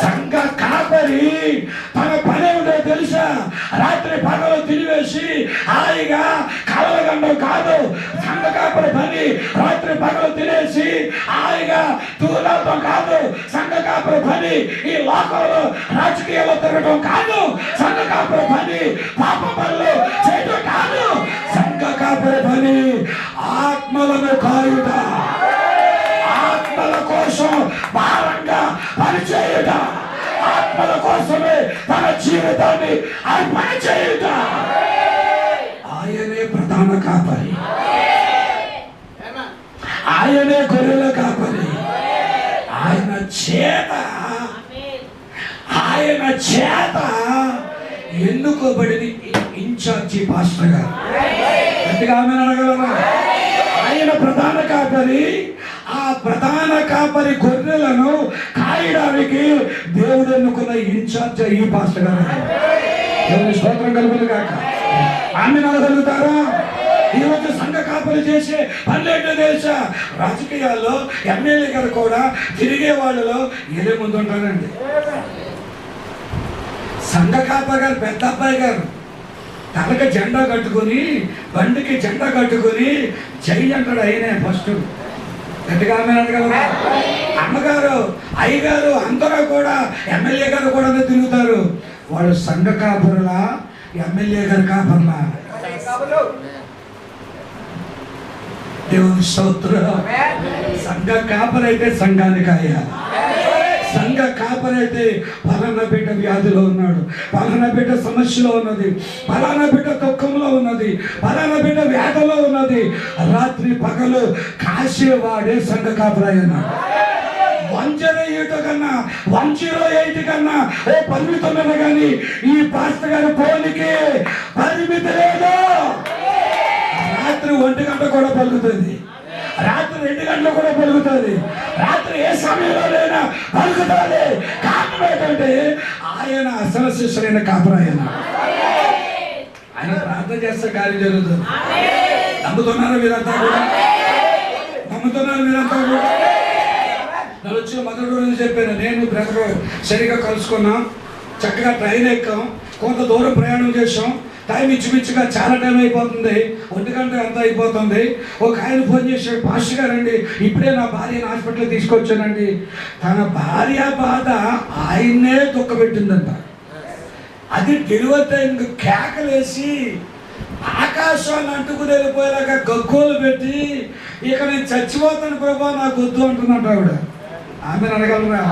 సంఘ కాపరి తన పని ఏమిటో తెలుసా? రాత్రి పగలు తిరివేసి హాయిగా కలవగండం కాదు. సంఘ కాపరి పని రాత్రి పగలు తినేసి హాయిగా తూలడం కాదు. సంఘ కాపరి పని ఈ లోకంలో రాజకీయాల్లో తిరగడం కాదు. సంఘ కాపరి పని పాప పనులు చేయడం కాదు. సంఘ కాపరి పని ఆత్మలను కాయుట, ఆత్మల కోసం భారంగా పనిచేయుట, ఆత్మల కోసమే తన జీవితాన్ని అర్పణ చేయుట. ఆయనే ప్రధాన కాపరి, ఆయనే గొర్రెల కాపరి. ఆయన చేత ఎన్నుకోబడిన ఇన్ఛార్జి పాస్టర్ గారు. గట్టిగా ఆమెను అడగలరా? ఆయన ప్రధాన కాపరి. ఆ ప్రధాన కాపరి గొర్రెలను కాయడానికి దేవుడు ఎన్నుకున్న ఇన్ఛార్జ్ ఈ పాస్టర్ గారు. దేవుని స్తోత్రం కలుగును గాక. ఆమెను అడగలుగుతారా? ఈరోజు సంఘ కాపరి చేసే పన్నెండు దేశ రాజకీయాల్లో ఎమ్మెల్యే గారు కూడా తిరిగే వాళ్ళలో ఏదే ముందు ఉంటారండి. సంఘ కాపరి గారు పెద్ద అబ్బాయి గారు తనకి జెండా కట్టుకొని, బండికి జెండా కట్టుకొని జై అంటాడు. అయినే ఫస్ట్ గట్టిగా అనగలరా? అమ్మగారు, అయ్యగారు అందరూ కూడా ఎమ్మెల్యే గారు కూడా తిరుగుతారు. వాళ్ళు సంఘ కాపరులా, ఎమ్మెల్యే గారు కాపరులా? దేవుని స్తోత్రం. సంఘ కాపరైతే సంఘాన్ని కాయాలి. సంఘ కాపరైతే పలానా బిడ్డ వ్యాధిలో ఉన్నాడు, పలానా బిడ్డ సమస్యలో ఉన్నది, పలానా బిడ్డ దుఃఖంలో ఉన్నది, పలానా బిడ్డ వ్యాధిలో ఉన్నది, రాత్రి పగలు కాసేవాడే సంఘ కాపరైనా. 108 కన్నా 108 కన్నా ఓ పరిమితం మీద కానీ ఈ పాస్టర్ గారి పోలికి పరిమితి లేదు. రాత్రి 1 గంట కూడా పలుకుతుంది, రాత్రి 2 గంటలు కూడా పలుకుతుంది, రాత్రి ఏ సమయంలోనైనా పలుకుతుంది. కారణం ఏంటంటే ఆయన అసలు శిష్యులైన కాపరాయన. ఆయన ప్రార్థన చేస్తే కార్యం జరుగుతుంది. నమ్ముతున్నారు మీరంతా కూడా? నమ్ముతున్నారు మీరంతా కూడా? నేను వచ్చిన మొదటి రోజు చెప్పాను, నేను బ్రదర్ సరిగా కలుసుకున్నాం, చక్కగా ట్రైన్ ఎక్కాం, కొంత దూరం ప్రయాణం చేసాం. టైం ఇచ్చిమిచ్చిగా చాలా టైం అయిపోతుంది, 1 గంట అంతా అయిపోతుంది. ఒక ఆయన ఫోన్ చేశాడు, పాస్టర్ గారండి ఇప్పుడే నా భార్యను హాస్పిటల్కి తీసుకొచ్చానండి. తన భార్య బాధ ఆయన్నే దుఃఖపెట్టిందంట. అది డెలివరీ టైంకి కేకలేసి ఆకాశాన్ని అంటుకుని వెళ్ళిపోయేలాగా గగ్గోలు పెట్టి, ఇక నేను చచ్చిపోతాను ప్రభా నాకు వద్దు అంటున్నట్టు ఆవిడ. ఆమెను అడగలరా?